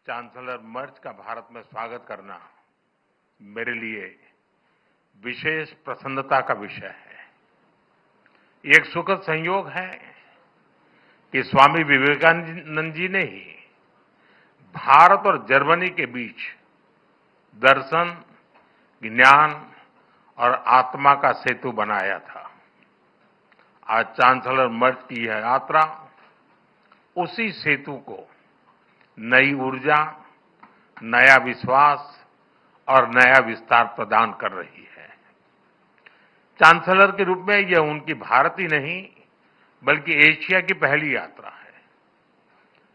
Chancellor मर्ज का भारत में स्वागत करना मेरे लिए विशेष प्रसन्नता का विषय है। ये एक सुखद संयोग है कि स्वामी विवेकानंद जी ने ही भारत और जर्मनी के बीच दर्शन, ज्ञान और आत्मा का सेतु बनाया था। आज चांसलर मर्ज की यह यात्रा उसी सेतु को नई ऊर्जा, नया विश्वास और नया विस्तार प्रदान कर रही है। चांसलर के रूप में यह उनकी भारत ही नहीं बल्कि एशिया की पहली यात्रा है।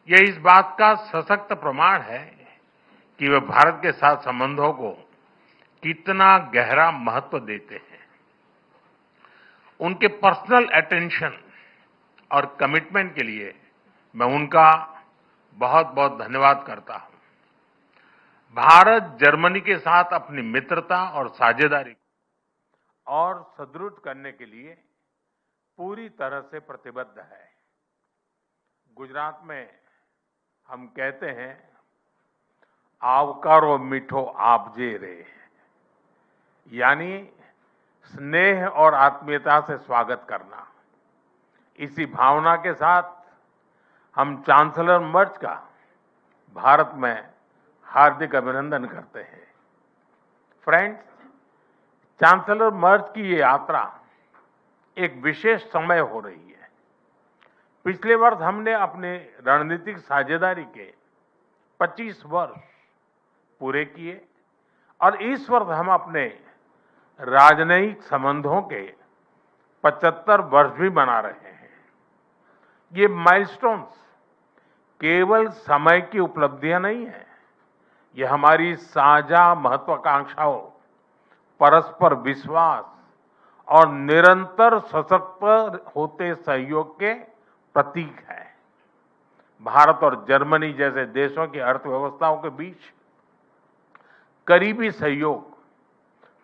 यह इस बात का सशक्त प्रमाण है कि वे भारत के साथ संबंधों को कितना गहरा महत्व देते हैं। उनके पर्सनल अटेंशन और कमिटमेंट के लिए मैं उनका बहुत बहुत धन्यवाद करता हूं। भारत जर्मनी के साथ अपनी मित्रता और साझेदारी और सुदृढ़ करने के लिए पूरी तरह से प्रतिबद्ध है। गुजरात में हम कहते हैं, आवकारो मीठो आपजे रे, यानी स्नेह और आत्मीयता से स्वागत करना। इसी भावना के साथ हम चांसलर मर्ज का भारत में हार्दिक अभिनंदन करते हैं। फ्रेंड्स, चांसलर मर्ज की ये यात्रा एक विशेष समय हो रही है। पिछले वर्ष हमने अपने रणनीतिक साझेदारी के 25 वर्ष पूरे किए और इस वर्ष हम अपने राजनयिक संबंधों के 75 वर्ष भी मना रहे हैं। ये माइलस्टोन्स केवल समय की उपलब्धियां नहीं है, ये हमारी साझा महत्वाकांक्षाओं, परस्पर विश्वास और निरंतर सशक्त होते सहयोग के प्रतीक है। भारत और जर्मनी जैसे देशों की अर्थव्यवस्थाओं के बीच करीबी सहयोग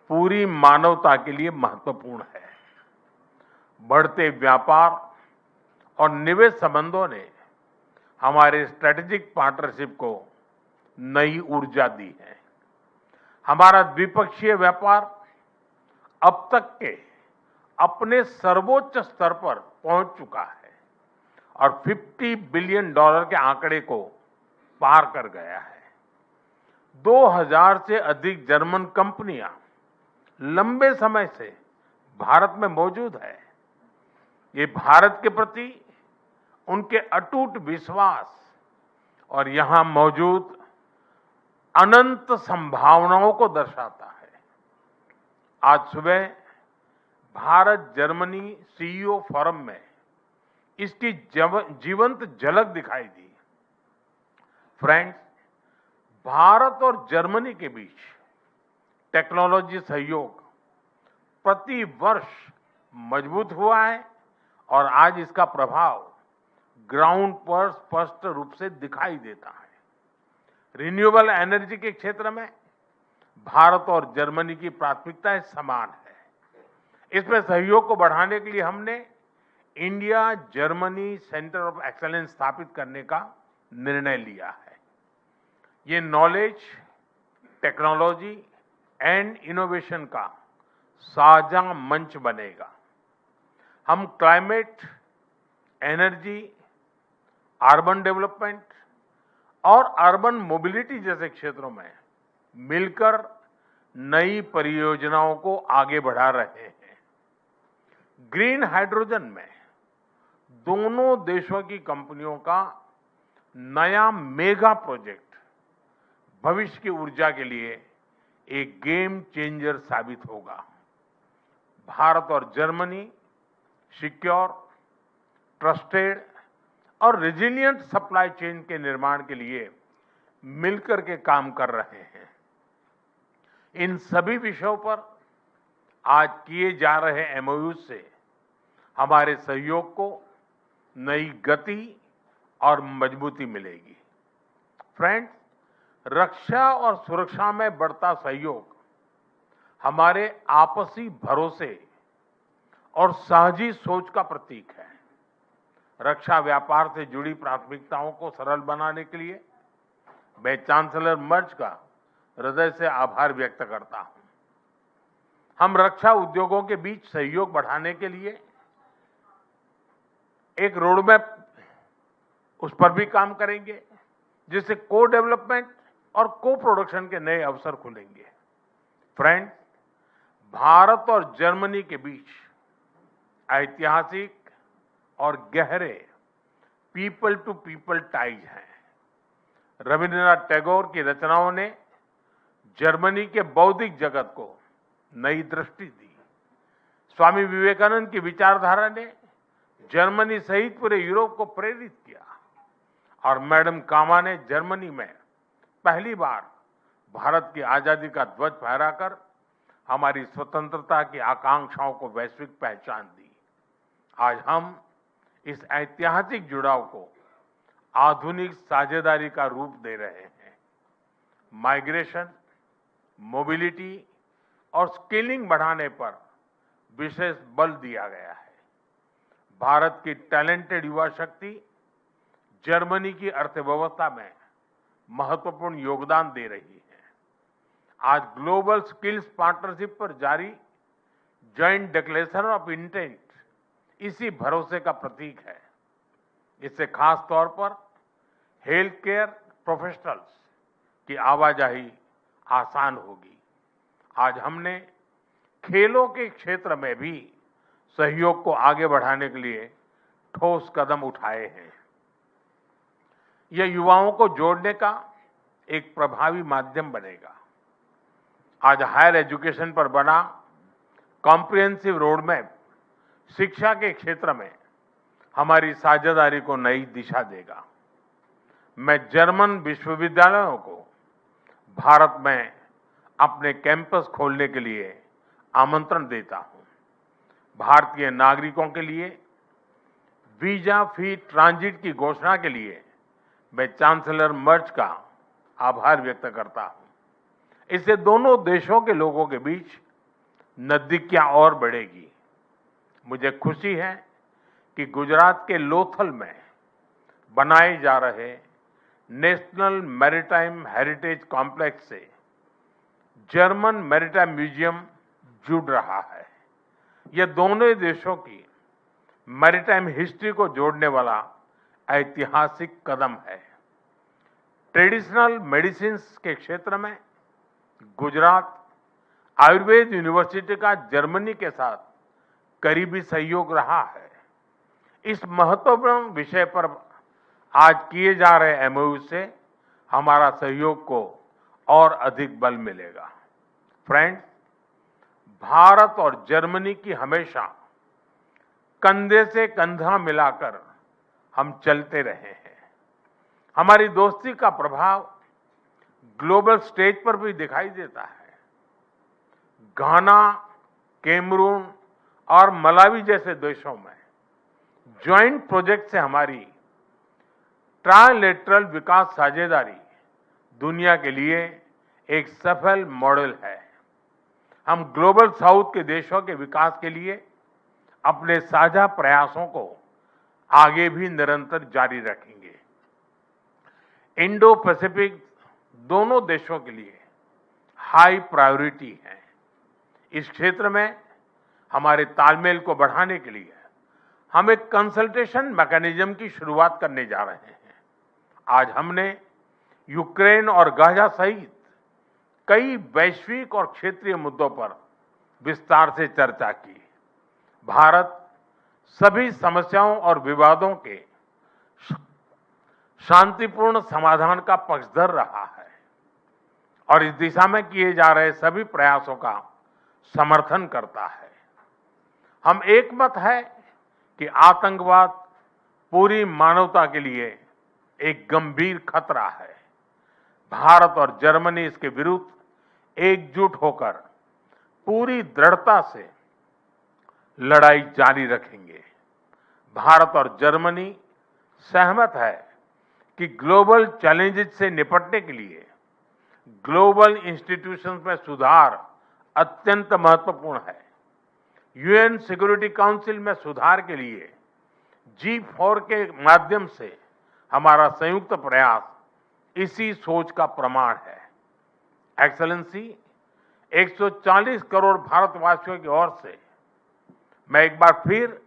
पूरी मानवता के लिए महत्वपूर्ण है। बढ़ते व्यापार और निवेश संबंधों ने हमारे स्ट्रेटेजिक पार्टनरशिप को नई ऊर्जा दी है। हमारा द्विपक्षीय व्यापार अब तक के अपने सर्वोच्च स्तर पर पहुंच चुका है और $50 बिलियन के आंकड़े को पार कर गया है। 2000 से अधिक जर्मन कंपनियां लंबे समय से भारत में मौजूद है। ये भारत के प्रति उनके अटूट विश्वास और यहां मौजूद अनंत संभावनाओं को दर्शाता है। आज सुबह भारत जर्मनी सीईओ फोरम में इसकी जीवंत झलक दिखाई दी। फ्रेंड्स, भारत और जर्मनी के बीच टेक्नोलॉजी सहयोग प्रति वर्ष मजबूत हुआ है और आज इसका प्रभाव ग्राउंड पर स्पष्ट रूप से दिखाई देता है। रिन्यूएबल एनर्जी के क्षेत्र में भारत और जर्मनी की प्राथमिकताएं समान है। इसमें सहयोग को बढ़ाने के लिए हमने India Germany centre of excellence स्थापित करने का निर्णय लिया है। ये नॉलेज, टेक्नोलॉजी एंड इनोवेशन का साझा मंच बनेगा। हम क्लाइमेट, एनर्जी, अर्बन डेवलपमेंट और अर्बन मोबिलिटी जैसे क्षेत्रों में मिलकर नई परियोजनाओं को आगे बढ़ा रहे हैं। ग्रीन हाइड्रोजन में दोनों देशों की कंपनियों का नया मेगा प्रोजेक्ट भविष्य की ऊर्जा के लिए एक गेम चेंजर साबित होगा। भारत और जर्मनी सिक्योर, ट्रस्टेड और रेजिलिएंट सप्लाई चेन के निर्माण के लिए मिलकर के काम कर रहे हैं। इन सभी विषयों पर आज किए जा रहे एमओयू से हमारे सहयोग को नई गति और मजबूती मिलेगी। फ्रेंड्स, रक्षा और सुरक्षा में बढ़ता सहयोग हमारे आपसी भरोसे और साझी सोच का प्रतीक है। रक्षा व्यापार से जुड़ी प्राथमिकताओं को सरल बनाने के लिए मैं चांसलर मर्ज का हृदय से आभार व्यक्त करता हूं। हम रक्षा उद्योगों के बीच सहयोग बढ़ाने के लिए एक रोडमैप उस पर भी काम करेंगे, जिससे को डेवलपमेंट और को प्रोडक्शन के नए अवसर खुलेंगे। फ्रेंड्स, भारत और जर्मनी के बीच ऐतिहासिक और गहरे पीपल टू पीपल टाइज हैं। रविंद्रनाथ टैगोर की रचनाओं ने जर्मनी के बौद्धिक जगत को नई दृष्टि दी। स्वामी विवेकानंद की विचारधारा ने जर्मनी सहित पूरे यूरोप को प्रेरित किया और मैडम कामा ने जर्मनी में पहली बार भारत की आजादी का ध्वज फहराकर हमारी स्वतंत्रता की आकांक्षाओं को वैश्विक पहचान दी। आज हम इस ऐतिहासिक जुड़ाव को आधुनिक साझेदारी का रूप दे रहे हैं। माइग्रेशन, मोबिलिटी और स्किलिंग बढ़ाने पर विशेष बल दिया गया है। भारत की टैलेंटेड युवा शक्ति जर्मनी की अर्थव्यवस्था में महत्वपूर्ण योगदान दे रही है। आज ग्लोबल स्किल्स पार्टनरशिप पर जारी जॉइंट डिक्लेरेशन ऑफ इंटेंट इसी भरोसे का प्रतीक है। इससे खास तौर पर हेल्थ केयर प्रोफेशनल्स की आवाजाही आसान होगी। आज हमने खेलों के क्षेत्र में भी सहयोग को आगे बढ़ाने के लिए ठोस कदम उठाए हैं। यह युवाओं को जोड़ने का एक प्रभावी माध्यम बनेगा। आज हायर एजुकेशन पर बना कॉम्प्रिहेंसिव रोडमैप शिक्षा के क्षेत्र में हमारी साझेदारी को नई दिशा देगा। मैं जर्मन विश्वविद्यालयों को भारत में अपने कैंपस खोलने के लिए आमंत्रण देता हूं। भारतीय नागरिकों के लिए वीजा फ्री ट्रांजिट की घोषणा के लिए मैं चांसलर मर्ज का आभार व्यक्त करता हूं। इससे दोनों देशों के लोगों के बीच नजदीकियां और बढ़ेगी। मुझे खुशी है कि गुजरात के लोथल में बनाए जा रहे नेशनल मैरीटाइम हेरिटेज कॉम्प्लेक्स से जर्मन मैरीटाइम म्यूजियम जुड़ रहा है। यह दोनों देशों की मैरीटाइम हिस्ट्री को जोड़ने वाला ऐतिहासिक कदम है। ट्रेडिशनल मेडिसिन के क्षेत्र में गुजरात आयुर्वेद यूनिवर्सिटी का जर्मनी के साथ करीबी सहयोग रहा है। इस महत्वपूर्ण विषय पर आज किए जा रहे एमओयू से हमारा सहयोग को और अधिक बल मिलेगा। फ्रेंड्स, भारत और जर्मनी की हमेशा कंधे से कंधा मिलाकर हम चलते रहे हैं। हमारी दोस्ती का प्रभाव ग्लोबल स्टेज पर भी दिखाई देता है। घाना, कैमरून और मलावी जैसे देशों में ज्वाइंट प्रोजेक्ट से हमारी ट्राइलेटरल विकास साझेदारी दुनिया के लिए एक सफल मॉडल है। हम ग्लोबल साउथ के देशों के विकास के लिए अपने साझा प्रयासों को आगे भी निरंतर जारी रखेंगे। इंडो पैसिफिक दोनों देशों के लिए हाई प्रायोरिटी है। इस क्षेत्र में हमारे तालमेल को बढ़ाने के लिए हम एक कंसल्टेशन मैकेनिज्म की शुरुआत करने जा रहे हैं। आज हमने यूक्रेन और गाजा सहित कई वैश्विक और क्षेत्रीय मुद्दों पर विस्तार से चर्चा की। भारत सभी समस्याओं और विवादों के शांतिपूर्ण समाधान का पक्षधर रहा है और इस दिशा में किए जा रहे सभी प्रयासों का समर्थन करता है। हम एकमत है कि आतंकवाद पूरी मानवता के लिए एक गंभीर खतरा है। भारत और जर्मनी इसके विरुद्ध एकजुट होकर पूरी दृढ़ता से लड़ाई जारी रखेंगे। भारत और जर्मनी सहमत है कि ग्लोबल चैलेंजेस से निपटने के लिए ग्लोबल इंस्टीट्यूशंस में सुधार अत्यंत महत्वपूर्ण है। यूएन सिक्योरिटी काउंसिल में सुधार के लिए G4 के माध्यम से हमारा संयुक्त प्रयास इसी सोच का प्रमाण है। एक्सेलेंसी, 140 करोड़ भारतवासियों की ओर से मैं एक बार फिर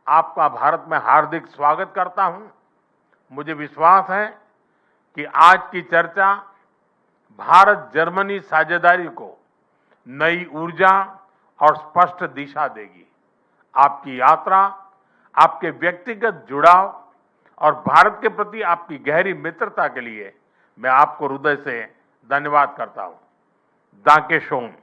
आपका भारत में हार्दिक स्वागत करता हूं। मुझे विश्वास है कि आज की चर्चा भारत जर्मनी साझेदारी को नई ऊर्जा और स्पष्ट दिशा देगी। आपकी यात्रा, आपके व्यक्तिगत जुड़ाव और भारत के प्रति आपकी गहरी मित्रता के लिए मैं आपको हृदय से धन्यवाद करता हूं। दांके शोन।